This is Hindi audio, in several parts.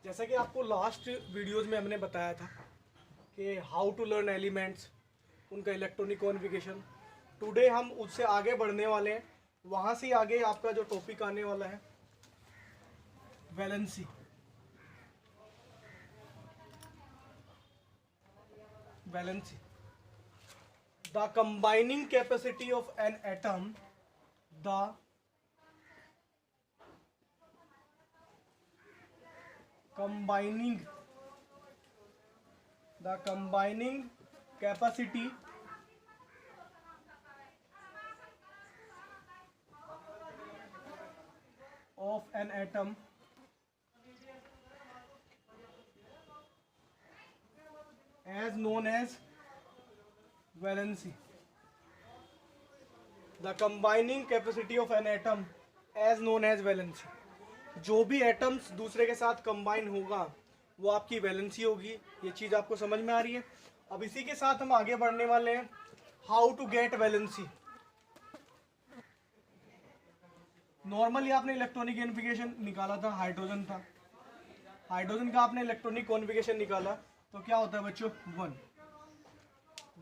जैसा कि आपको लास्ट वीडियोस में हमने बताया था कि हाउ टू लर्न एलिमेंट्स, उनका इलेक्ट्रॉनिक कॉन्फ़िगरेशन। टुडे हम उससे आगे बढ़ने वाले हैं। वहाँ से आगे आपका जो टॉपिक आने वाला है valency. Valency, the combining capacity of an atom, the combining capacity of an atom as known as valency. The combining capacity of an atom as known as valency. जो भी एटम्स दूसरे के साथ कंबाइन होगा वो आपकी वैलेंसी होगी। ये चीज़ आपको समझ में आ रही है। अब इसी के साथ हम आगे बढ़ने वाले हैं how to get valency. Normally आपने इलेक्ट्रॉनिक कॉन्फ़िगरेशन निकाला था, हाइड्रोजन था। हाइड्रोजन का आपने इलेक्ट्रॉनिक कॉन्फ़िगरेशन निकाला तो क्या होता है बच्चों,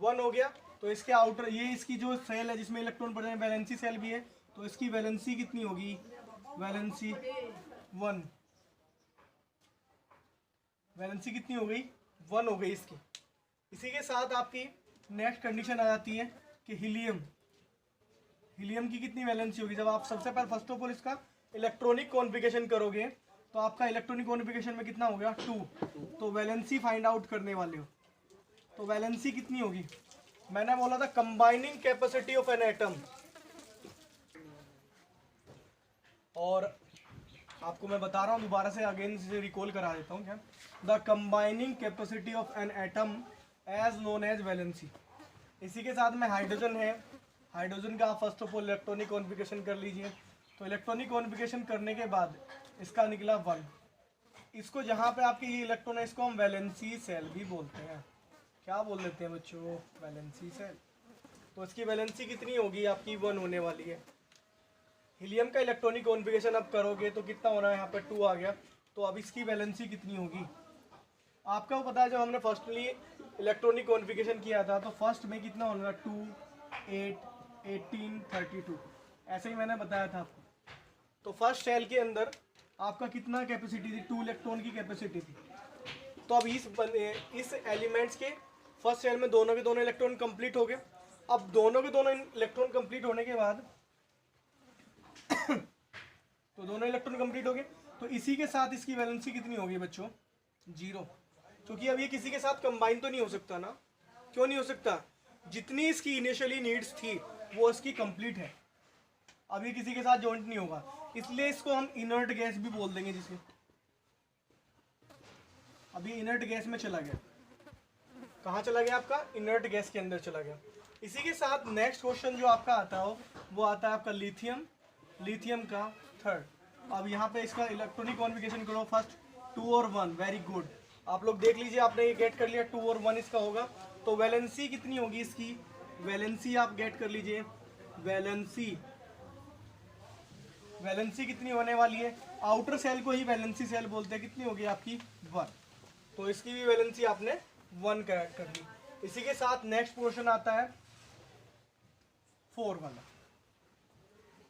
1 हो गया। तो इसके आउटर, ये इसकी जो सेल है जिसमें इलेक्ट्रॉन पड़े हैं, वैलेंसी सेल भी है, तो इसकी वैलेंसी कितनी होगी, वैलेंसी 1। वैलेंसी कितनी हो गई, 1 हो गई इसकी। इसी के साथ आपकी नेक्स्ट कंडीशन आ जाती है कि हीलियम की कितनी वैलेंसी होगी। जब आप सबसे पहले फर्स्ट ऑफ ऑल इसका इलेक्ट्रॉनिक कॉन्फ़िगरेशन करोगे तो आपका इलेक्ट्रॉनिक कॉन्फ़िगरेशन में कितना हो गया, 2। तो वैलेंसी फाइंड आउट करने वाले हो, तो वैलेंसी कितनी होगी। मैंने बोला था combining capacity of an atom, और आपको मैं बता रहा हूँ दोबारा से, अगेन से रिकॉल करा देता हूँ क्या, the combining capacity of an atom as known as valency. इसी के साथ में हाइड्रोजन है, हाइड्रोजन का आप first of all electronic configuration कर लीजिए। तो इलेक्ट्रॉनिक कॉन्फ़िगरेशन करने के बाद इसका निकला 1। इसको जहाँ पे आपके ये इलेक्ट्रॉन है इसको हम वैलेंसी सेल भी बोलते हैं। क्या बोल देते हैं बच्चों, वैलेंसी सेल। तो इसकी वैलेंसी कितनी होगी आपकी, 1 होने वाली है। हीलियम का इलेक्ट्रॉनिक कॉन्फ़िगरेशन आप करोगे तो कितना होना है, यहाँ पर 2 आ गया। तो अब इसकी वैलेंसी कितनी होगी आपका वो पता है। जब हमने फर्स्टली इलेक्ट्रॉनिक कॉन्फ़िगरेशन किया था तो फर्स्ट में कितना होना, 2, 8, 18, 32, ऐसे ही मैंने बताया था आपको। तो फर्स्ट सेल के अंदर आपका कितना कैपेसिटी थी, 2 इलेक्ट्रॉन की कैपेसिटी थी। तो अब इस एलिमेंट्स के फर्स्ट सेल में दोनों के दोनों इलेक्ट्रॉन कंप्लीट हो गए। अब दोनों के दोनों इलेक्ट्रॉन कंप्लीट होने के बाद तो दोनों इलेक्ट्रॉन कंप्लीट हो गए, तो इसी के साथ इसकी वैलेंसी कितनी होगी बच्चों, 0। क्योंकि अब ये किसी के साथ कंबाइन तो नहीं हो सकता ना। क्यों नहीं हो सकता, जितनी इसकी इनिशियली नीड्स थी वो इसकी कंप्लीट है। अब ये किसी के साथ जॉइंट नहीं होगा, इसलिए इसको हम इनर्ट गैस भी बोल देंगे जिसे। अभी इनर्ट गैस में चला गया, कहाँ चला गया आपका, इनर्ट गैस के अंदर चला गया। इसी के साथ नेक्स्ट क्वेश्चन जो आपका आता हो वो आता है आपका लिथियम का 3rd। अब यहाँ पे इसका इलेक्ट्रॉनिक कॉन्फ़िगरेशन करो, फर्स्ट 2 और 1, वेरी गुड। आप लोग देख लीजिए, आपने ये गेट कर लिया 2 और 1 इसका होगा। तो वैलेंसी कितनी होगी इसकी, वैलेंसी आप गेट कर लीजिए। वैलेंसी कितनी होने वाली है, आउटर सेल को ही वैलेंसी सेल बोलते हैं, कितनी होगी आपकी, 1। तो इसकी भी वैलेंसी आपने 1 करेक्ट कर ली। इसी के साथ नेक्स्ट पोर्शन आता है 4 वाला।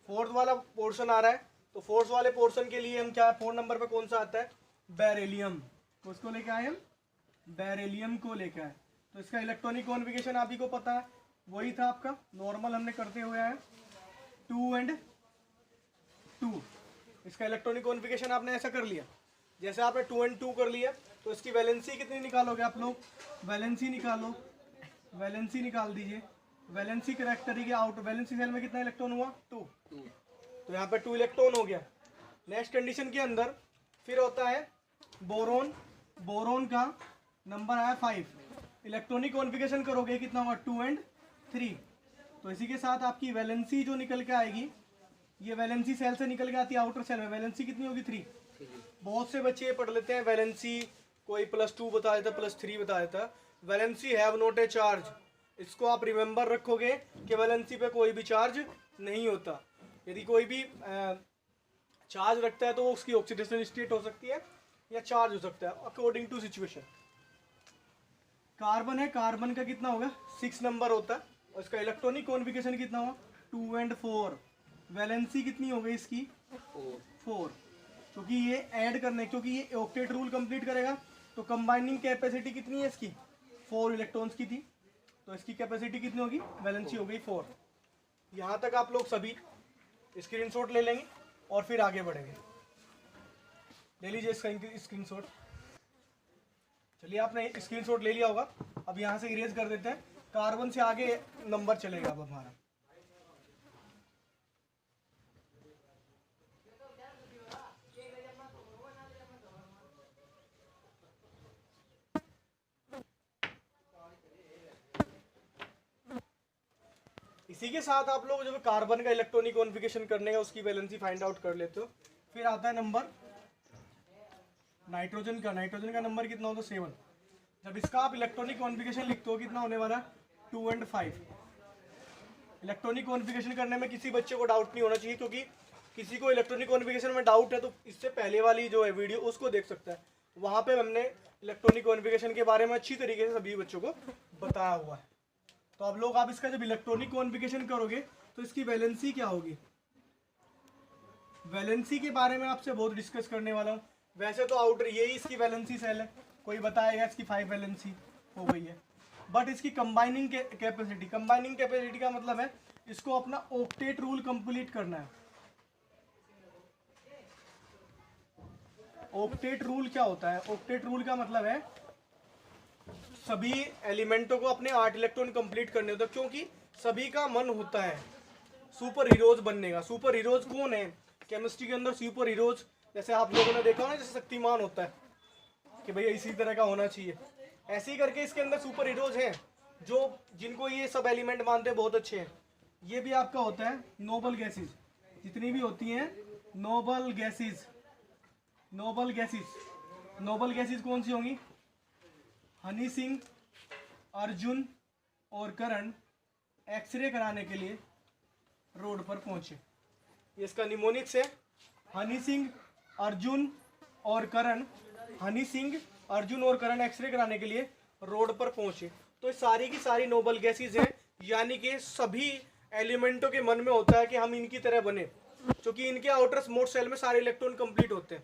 4th वाला पोर्शन आ रहा है, तो 4th वाले पोर्शन के लिए हम क्या, 4 नंबर पे कौन सा आता है, बेरिलियम। तो उसको लेके आए हम, बेरिलियम को लेकर आए। तो इसका इलेक्ट्रॉनिक कॉन्फ़िगरेशन आप ही को पता है, वही था आपका नॉर्मल हमने करते हुए आए 2 and 2। इसका इलेक्ट्रॉनिक कॉन्फ़िगरेशन आपने ऐसा कर लिया, जैसे आपने 2 and 2 कर लिया। तो इसकी वैलेंसी कितनी निकालोगे आप लोग, वैलेंसी निकालो, वैलेंसी निकाल दीजिए। वैलेंसी करेक्टर के आउट वैलेंसी सेल में कितना इलेक्ट्रॉन हुआ, 2। तो यहाँ पे 2 इलेक्ट्रॉन हो गया। नेक्स्ट कंडीशन के अंदर फिर होता है बोरोन का नंबर आया 5। इलेक्ट्रॉनिक कॉन्फ़िगरेशन करोगे कितना होगा, 2 and 3। तो इसी के साथ आपकी वैलेंसी जो निकल के आएगी, ये वैलेंसी सेल से निकल के आती है आउटर सेल में, वैलेंसी कितनी होगी, 3। बहुत से बच्चे पढ़ लेते हैं वैलेंसी, कोई +2 बता देता, +3 बता देता। Valency have not a charge, इसको आप रिमेंबर रखोगे कि वैलेंसी पे कोई भी चार्ज नहीं होता। यदि कोई भी चार्ज रखता है तो वो उसकी ऑक्सीडेशन स्टेट हो सकती है, या चार्ज हो सकता है अकॉर्डिंग टू सिचुएशन। कार्बन है, कार्बन का कितना होगा 6 नंबर होता है और इसका इलेक्ट्रॉनिक कॉन्फ़िगरेशन कितना हुआ 2 and 4। वैलेंसी कितनी हो गई इसकी 4, क्योंकि ये ऐड करने, क्योंकि ये ऑक्टेट रूल कंप्लीट करेगा तो कंबाइनिंग कैपेसिटी कितनी है इसकी 4 इलेक्ट्रॉन्स की थी, तो इसकी कैपेसिटी कितनी होगी वैलेंसी हो गई 4। यहाँ तक आप लोग सभी स्क्रीनशॉट ले लेंगे और फिर आगे बढ़ेंगे। ले लीजिए स्क्रीनशॉट। चलिए आपने स्क्रीनशॉट ले लिया होगा, अब यहाँ से इरेज कर देते हैं, कार्बन से आगे नंबर चलेगा अब हमारा। इसी के साथ आप लोग जब कार्बन का इलेक्ट्रॉनिक कॉन्फ़िगरेशन करने का उसकी वैलेंसी फाइंड आउट कर लेते हो। फिर आता है नंबर नाइट्रोजन का। नाइट्रोजन का नंबर कितना होता है 7। जब इसका आप इलेक्ट्रॉनिक कॉन्फ़िगरेशन लिखते हो कितना होने वाला है 2 and 5। इलेक्ट्रॉनिक कॉन्फ़िगरेशन करने में किसी बच्चे को डाउट नहीं होना चाहिए, क्योंकि किसी को इलेक्ट्रॉनिक कॉन्फ़िगरेशन में डाउट है तो इससे पहले वाली जो है वीडियो उसको देख सकता है, वहाँ पे हमने इलेक्ट्रॉनिक कॉन्फ़िगरेशन के बारे में अच्छी तरीके से सभी बच्चों को बताया हुआ है। तो अब लोग आप इसका जब इलेक्ट्रॉनिक कॉन्फ़िगरेशन करोगे तो इसकी वैलेंसी क्या होगी, वैलेंसी के बारे में आपसे बहुत डिस्कस करने वाला हूँ। वैसे तो आउटर यही इसकी वैलेंसी सेल है, कोई बताएगा इसकी 5 वैलेंसी हो गई है, बट इसकी कंबाइनिंग कैपेसिटी, कंबाइनिंग कैपेसिटी का मतलब है इसको अपना ऑक्टेट रूल कंप्लीट करना है। ऑक्टेट रूल क्या होता है, ऑक्टेट रूल का मतलब है सभी एलिमेंटों को अपने 8 इलेक्ट्रॉन कंप्लीट करने होते हैं, क्योंकि सभी का मन होता है सुपर हीरोज बनने का। सुपर हीरोज कौन है केमिस्ट्री के अंदर, सुपर हीरोज जैसे आप लोगों ने देखा हो ना, जैसे शक्तिमान होता है कि भैया इसी तरह का होना चाहिए, ऐसे ही करके इसके अंदर सुपर हीरोज हैं जो जिनको ये सब एलिमेंट मानते हैं बहुत अच्छे हैं। ये भी आपका होता है नोबल गैसेज, जितनी भी होती हैं noble gases. Noble gases, noble gases कौन सी होंगी, हनी सिंह, अर्जुन और करण एक्सरे कराने के लिए रोड पर पहुंचे। ये इसका निमोनिक्स है, हनी सिंह, अर्जुन और करण। हनी सिंह, अर्जुन और करण एक्सरे कराने के लिए रोड पर पहुंचे। तो सारी की सारी नोबल गैसेज हैं, यानी कि सभी एलिमेंटों के मन में होता है कि हम इनकी तरह बने, क्योंकि इनके आउटर स्मॉल सेल में सारे इलेक्ट्रॉन कंप्लीट होते हैं।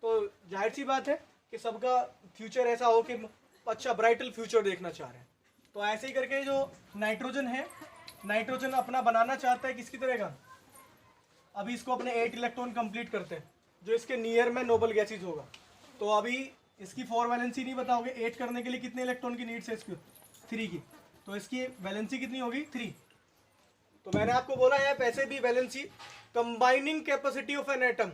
तो जाहिर सी बात है कि सबका फ्यूचर ऐसा हो कि अच्छा ब्राइटल फ्यूचर देखना चाह रहे हैं। तो ऐसे ही करके जो नाइट्रोजन है, नाइट्रोजन अपना बनाना चाहता है किसकी तरह का, अभी इसको अपने 8 इलेक्ट्रॉन कंप्लीट करते हैं जो इसके नियर में नोबल गैसेज होगा। तो अभी इसकी 4 वैलेंसी नहीं बताओगे, 8 करने के लिए कितने इलेक्ट्रॉन की नीड्स है इसकी 3 की, तो इसकी वैलेंसी कितनी होगी 3। तो मैंने आपको बोला है पैसे भी valency combining capacity of an atom,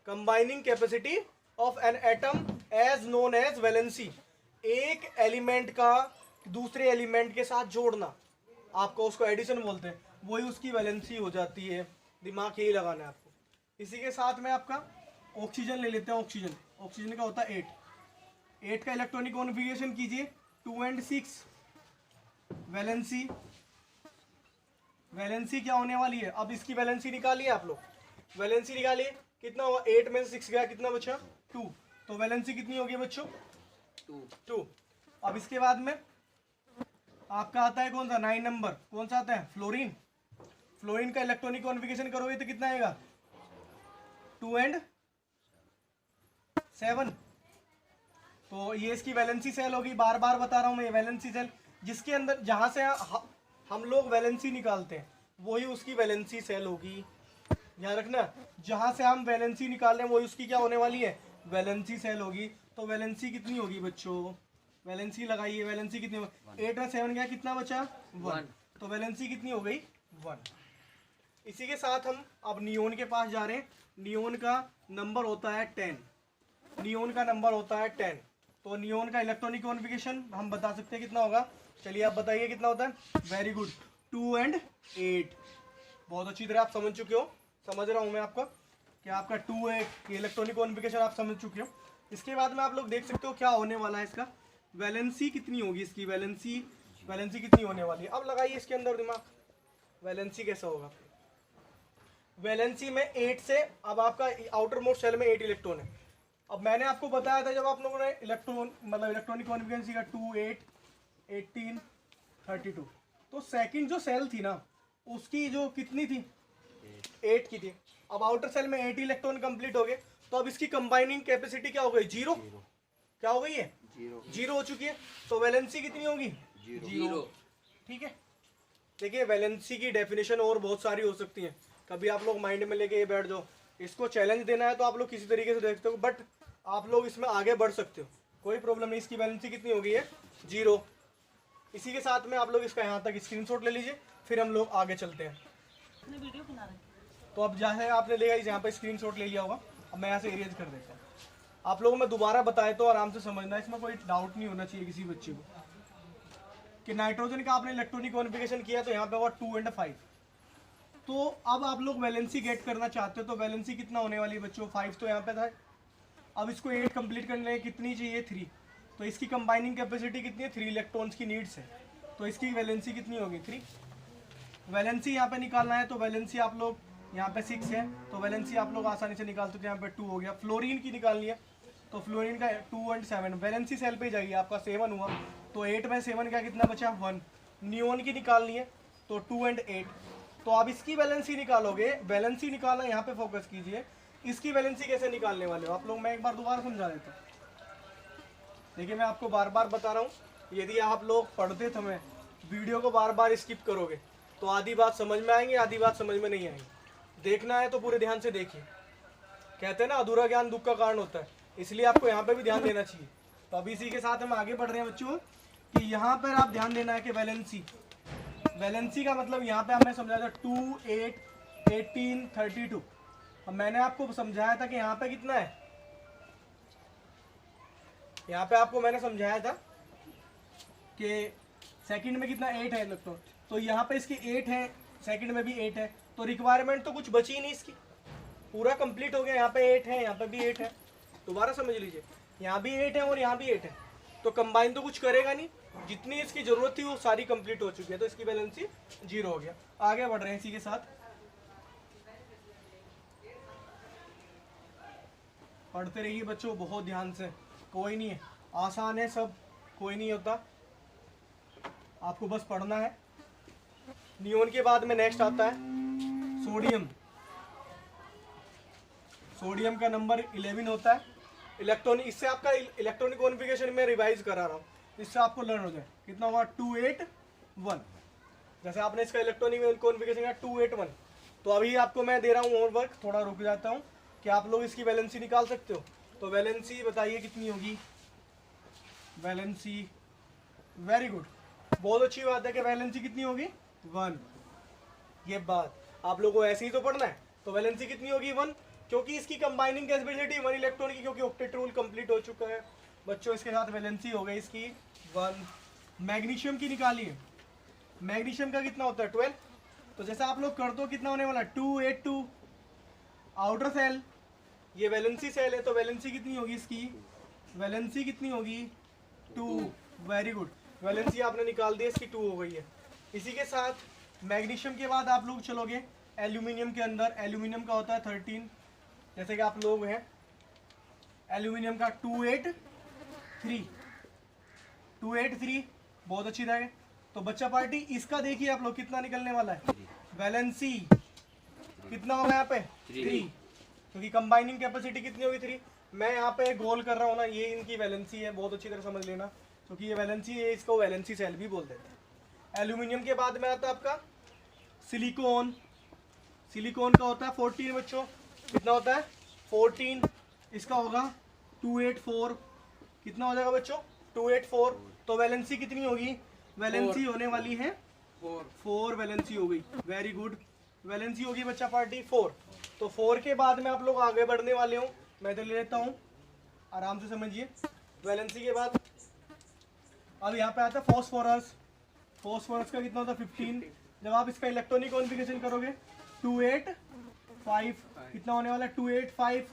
combining capacity of an atom as known as valency. एक एलिमेंट का दूसरे एलिमेंट के साथ जोड़ना, आपको उसको एडिशन बोलते हैं, वही उसकी वैलेंसी हो जाती है। दिमाग यही लगाना है आपको। इसी के साथ में आपका ऑक्सीजन ले लेते हैं। ऑक्सीजन, ऑक्सीजन का होता है 8 का इलेक्ट्रॉनिक कॉन्फ़िगरेशन कीजिए 2 and 6। वैलेंसी, वैलेंसी क्या होने वाली है, अब इसकी वैलेंसी निकालिए आप लोग, वैलेंसी निकालिए कितना हुआ, 8 में से 6 गया कितना बचा 2, तो वैलेंसी कितनी होगी बच्चों 2। अब इसके बाद में आपका आता है कौन सा 9 नंबर, कौन सा आता है फ्लोरीन। फ्लोरीन का इलेक्ट्रॉनिक कॉन्फ़िगरेशन करोगे तो कितना आएगा 2 and 7। तो ये इसकी वैलेंसी सेल होगी, बार बार बता रहा हूं मैं, ये वैलेंसी सेल जिसके अंदर जहां से हम लोग वैलेंसी निकालते हैं वही उसकी वैलेंसी सेल होगी। ध्यान रखना, जहां से हम वैलेंसी निकाल रहे हैं वही उसकी क्या होने वाली है वैलेंसी सेल होगी। तो वैलेंसी कितनी होगी बच्चों, वैलेंसी लगाइए, वैलेंसी कितनी होगी 8 और 7 गया कितना बचा 1, तो वैलेंसी कितनी हो गई 1। इसी के साथ हम अब नियोन के पास जा रहे हैं। नियोन का नंबर होता है 10, नियोन का नंबर होता है 10। तो नियोन का इलेक्ट्रॉनिक कॉन्फ़िगरेशन हम बता सकते हैं कितना होगा, चलिए आप बताइए कितना होता है। Very good, 2 and 8। बहुत अच्छी तरह आप समझ चुके हो, समझ रहा हूँ मैं आपका कि आपका 2 है, इलेक्ट्रॉनिक कॉन्फ़िगरेशन आप समझ चुके हो। इसके बाद में आप लोग देख सकते हो क्या होने वाला है, इसका वैलेंसी कितनी होगी, इसकी वैलेंसी, वैलेंसी कितनी होने वाली है। अब लगाइए इसके अंदर दिमाग, वैलेंसी कैसा होगा। वैलेंसी में 8 से, अब आपका आउटर मोस्ट सेल में 8 इलेक्ट्रॉन है, अब मैंने आपको बताया था जब आप लोगों ने इलेक्ट्रॉनिक कॉन्फ़िगरेशन सीखा 2, 8, 18, 32, तो सेकंड जो सेल थी ना उसकी जो कितनी थी, 8 की थी। अब आउटर सेल में 8 इलेक्ट्रॉन कंप्लीट हो गए, तो अब इसकी कंबाइनिंग कैपेसिटी क्या हो गई, 0। क्या हो गई है, 0 हो चुकी है। तो वैलेंसी कितनी होगी, 0। ठीक है, देखिए वैलेंसी की डेफिनेशन और बहुत सारी हो सकती है, कभी आप लोग माइंड में लेके ये बैठ जाओ। इसको चैलेंज देना है तो आप लोग किसी तरीके से देखते हो, बट आप लोग इसमें आगे बढ़ सकते हो, कोई प्रॉब्लम नहीं। इसकी वैलेंसी कितनी हो गई है, 0। इसी के साथ में आप लोग इसका यहाँ तक स्क्रीनशॉट ले लीजिए, फिर हम लोग आगे चलते हैं। तो अब जैसे आपने देखा यहाँ पे स्क्रीनशॉट ले लिया होगा, अब मैं यहाँ से इरेज कर देता हूँ। आप लोगों में दोबारा बताए तो आराम से समझना, इसमें कोई डाउट नहीं होना चाहिए किसी बच्चे को कि नाइट्रोजन का आपने इलेक्ट्रॉनिक कॉन्फ़िगरेशन किया तो यहाँ पे हुआ 2 और 5। तो अब आप लोग वैलेंसी गेट करना चाहते हो, तो वैलेंसी कितना होने वाली है बच्चों, 5 तो यहाँ पे था। अब इसको 8 कंप्लीट करने के कितनी चाहिए, 3। तो इसकी कंबाइनिंग कैपेसिटी कितनी है, 3 इलेक्ट्रॉन्स की नीड्स है, तो इसकी वैलेंसी कितनी होगी, 3। वैलेंसी यहाँ पे निकालना है तो वैलेंसी आप लोग यहाँ पे 6 है, तो वैलेंसी आप लोग आसानी से निकालते हो, यहाँ पे 2 हो गया। फ्लोरीन की निकालनी है तो फ्लोरीन का 2 और 7 वैलेंसी सेल पे जाइए, आपका 7 हुआ, तो 8 में 7 क्या कितना बचा, 1। नियोन की निकालनी है तो 2 और 8। तो आप इसकी वैलेंसी निकालोगे, वैलेंसी निकालना यहाँ पे फोकस कीजिए। इसकी वैलेंसी कैसे निकालने वाले हो आप लोग, मैं एक बार दोबारा समझा देता हूँ। देखिए मैं आपको बार बार बता रहा हूँ, यदि आप लोग पढ़ते समय वीडियो को बार बार स्किप करोगे तो आधी बात समझ में आएंगी, आधी बात समझ में नहीं आएंगी। देखना है तो पूरे ध्यान से देखिए। कहते हैं ना अधूरा ज्ञान दुख का कारण होता है, इसलिए आपको यहाँ पे भी ध्यान देना चाहिए। तो अभी इसी के साथ हम आगे बढ़ रहे हैं बच्चों, कि यहाँ पर आप ध्यान देना है कि वैलेंसी का मतलब यहाँ पे हमने समझाया था 2, 8, 18, 32। अब मैंने आपको समझाया था कि यहाँ पे कितना है, यहाँ पे आपको मैंने समझाया था कि सेकंड में कितना 8 है इलेक्ट्रॉन, तो यहाँ पे इसकी 8 है, सेकंड में भी 8 है, तो रिक्वायरमेंट तो कुछ बची ही नहीं इसकी, पूरा कंप्लीट हो गया। यहाँ पे 8 है, यहाँ पे भी 8 है, दोबारा समझ लीजिए, यहाँ भी 8 है और यहाँ भी 8 है, तो कंबाइन तो कुछ करेगा नहीं, जितनी इसकी जरूरत थी वो सारी कंप्लीट हो चुकी है, तो इसकी वैलेंसी 0 हो गया। आगे बढ़ रहे हैं इसी के साथ, पढ़ते रहिए बच्चों बहुत ध्यान से, कोई नहीं है, आसान है सब, कोई नहीं होता, आपको बस पढ़ना है। नियोन के बाद में नेक्स्ट आता है सोडियम। सोडियम का नंबर 11 होता है इलेक्ट्रॉनिक, इससे आपका इलेक्ट्रॉनिक कॉन्फ़िगरेशन में रिवाइज करा रहा हूँ, इससे आपको लर्न हो जाए। कितना होगा, 281। जैसे आपने इसका इलेक्ट्रॉनिक कॉन्फ़िगरेशन का 281, तो अभी आपको मैं दे रहा हूँ होमवर्क, थोड़ा रुक जाता हूँ कि आप लोग इसकी वैलेंसी निकाल सकते हो। तो वैलेंसी बताइए कितनी होगी, वैलेंसी, वेरी गुड, बहुत अच्छी बात है कि वैलेंसी कितनी होगी, 1। ये बात आप लोगों को ऐसे ही तो पढ़ना है, तो वैलेंसी कितनी होगी, 1, क्योंकि इसकी कंबाइनिंग कैपेसिटी 1 इलेक्ट्रॉन की, क्योंकि ऑक्टेट रूल कंप्लीट हो चुका है बच्चों। इसके साथ वैलेंसी हो गई इसकी 1। मैग्नीशियम की निकालिए, मैग्नीशियम का कितना होता है, 12। तो जैसा आप लोग कर दो, कितना होने वाला, 282। आउटर सेल, ये वैलेंसी सेल है, तो वैलेंसी कितनी होगी इसकी, वैलेंसी कितनी होगी, 2। वेरी गुड, वैलेंसी आपने निकाल दी, इसकी 2 हो गई है। इसी के साथ मैग्नीशियम के बाद आप लोग चलोगे एल्यूमिनियम के अंदर। एल्यूमिनियम का होता है 13, जैसे कि आप लोग हैं एल्यूमिनियम का 283, बहुत अच्छी तरह। तो बच्चा पार्टी इसका देखिए आप लोग कितना निकलने वाला है, वैलेंसी कितना होगा यहाँ पे, 3, क्योंकि कंबाइनिंग कैपेसिटी कितनी होगी, 3। मैं यहाँ पे गोल कर रहा हूँ ना, ये इनकी वैलेंसी है, बहुत अच्छी तरह समझ लेना, क्योंकि ये वैलेंसी है, इसको वैलेंसी सेल भी बोल देते हैं। एल्यूमिनियम के बाद में आता है आपका सिलिकॉन। सिलिकॉन का होता है 14 बच्चों, कितना होता है, 14। इसका होगा 284, कितना हो जाएगा बच्चों, 284। तो वैलेंसी कितनी होगी, वैलेंसी होने वाली है 4 वैलेंसी हो गई, वेरी गुड। वैलेंसी होगी बच्चा पार्टी 4। तो 4 के बाद में आप लोग आगे बढ़ने वाले हो, मैं तो ले लेता हूँ, आराम से समझिए। वैलेंसी के बाद अब यहाँ पे आता है फॉस्फोरस। फॉस्फोरस का कितना होता है, 15। जब आप इसका इलेक्ट्रॉनिक कॉन्फ़िगरेशन करोगे 285, कितना होने वाला है, 285।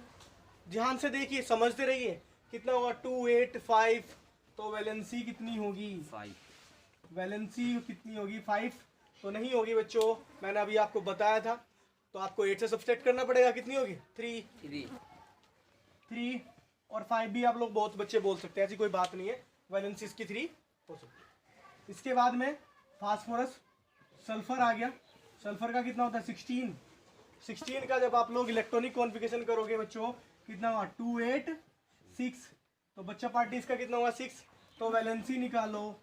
ध्यान से देखिए, समझते रहिए, कितना होगा, 285। तो वैलेंसी कितनी होगी, 5। वैलेंसी कितनी होगी, 5 तो नहीं होगी बच्चों, मैंने अभी आपको बताया था। तो आपको 8 से सब्सट्रैक्ट करना पड़ेगा, कितनी होगी, 3। और 5 भी आप लोग बहुत बच्चे बोल सकते हैं, ऐसी कोई बात नहीं है, वैलेंसी इसकी 3 हो सकती है। इसके बाद में फास्फोरस, सल्फर आ गया। सल्फर का कितना होता है 16। 16 का जब आप लोग इलेक्ट्रॉनिक कॉन्फ़िगरेशन करोगे बच्चों कितना हुआ 286, तो बच्चा पार्टी इसका कितना हुआ 6। तो वैलेंसी निकालो,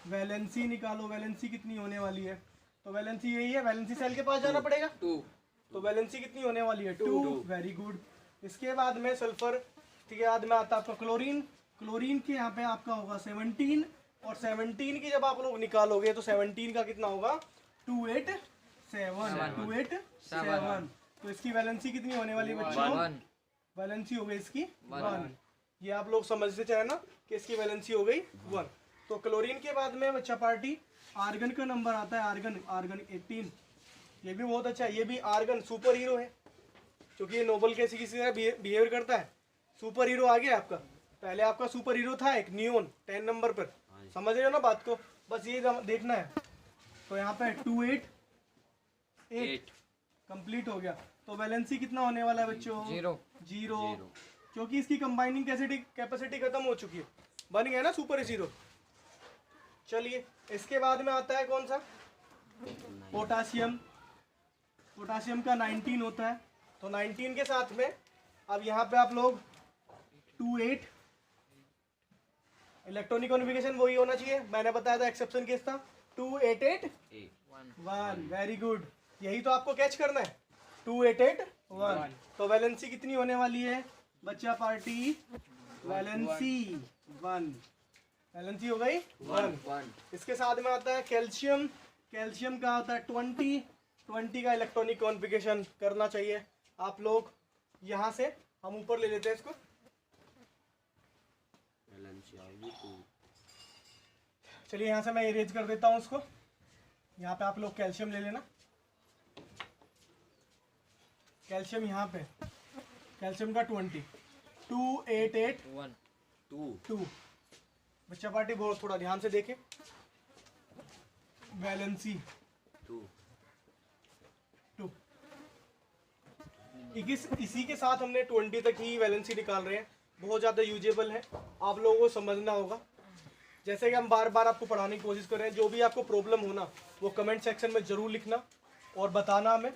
वैलेंसी निकालो, वैलेंसी कितनी होने वाली है, तो वैलेंसी यही है, वैलेंसी सेल के पास जाना पड़ेगा 2, तो वैलेंसी कितनी होने वाली है 2। Very good. इसके बाद में सल्फर, ठीक है, बाद में आता है आपका क्लोरीन। क्लोरीन के यहाँ पे आपका होगा 17, और 17 की जब आप लोग निकालोगे तो 17 का कितना होगा 287। तो इसकी वैलेंसी कितनी होने वाली है बच्चों, वैलेंसी हो गई इसकी 1। ये आप लोग समझते चाहे ना कि इसकी वैलेंसी हो गई 1। तो क्लोरीन के बाद में बच्चा पार्टी आर्गन का नंबर आता है, आर्गन, आर्गन 18। ये भी बहुत अच्छा है, ये भी आर्गन सुपर हीरो है, क्योंकि ये नोबल कैसी किसी तरह बिहेवियर करता है। सुपर हीरो आ गया आपका, पहले आपका सुपर हीरो था एक नियोन 10 नंबर पर, समझ रहे हो ना बात को, बस ये देखना है। तो यहाँ पे 288 कंप्लीट हो गया। तो वैलेंसी कितना होने वाला है बच्चों 0, क्योंकि इसकी कंबाइनिंग कैपेसिटी खत्म हो चुकी है, बन गया ना सुपर हीरो। चलिए इसके बाद में आता है कौन सा पोटासियम। पोटासियम का 19 होता है, तो 19 के साथ में अब यहाँ पे आप लोग 28, इलेक्ट्रॉनिक कॉन्फ़िगरेशन वही होना चाहिए, मैंने बताया था एक्सेप्शन केस था 2881। वेरी गुड, यही तो आपको कैच करना है 2881। तो वैलेंसी कितनी होने वाली है बच्चा पार्टी, वैलेंसी 1, वैलेंसी हो गई 1। इसके साथ में आता है कैल्शियम। कैल्शियम का आता है 20 का इलेक्ट्रॉनिक कॉन्फ़िगरेशन करना चाहिए आप लोग। यहाँ से हम ऊपर ले लेते हैं इसको, चलिए यहाँ से मैं इरेज कर देता हूँ उसको। यहाँ पे आप लोग कैल्शियम ले लेना, कैल्शियम यहाँ पे, कैल्शियम का 28812। बच्चा पार्टी बहुत थोड़ा ध्यान से देखे, वैलेंसी 2। इसी के साथ हमने 20 तक ही वैलेंसी निकाल रहे हैं, बहुत ज़्यादा यूजेबल है, आप लोगों को समझना होगा। जैसे कि हम बार बार आपको पढ़ाने की कोशिश कर रहे हैं, जो भी आपको प्रॉब्लम होना वो कमेंट सेक्शन में ज़रूर लिखना और बताना हमें,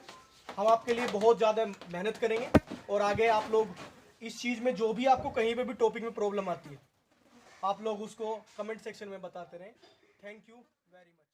हम आपके लिए बहुत ज़्यादा मेहनत करेंगे। और आगे आप लोग इस चीज़ में जो भी आपको कहीं पे भी टॉपिक में प्रॉब्लम आती है आप लोग उसको कमेंट सेक्शन में बताते रहें। Thank you very much.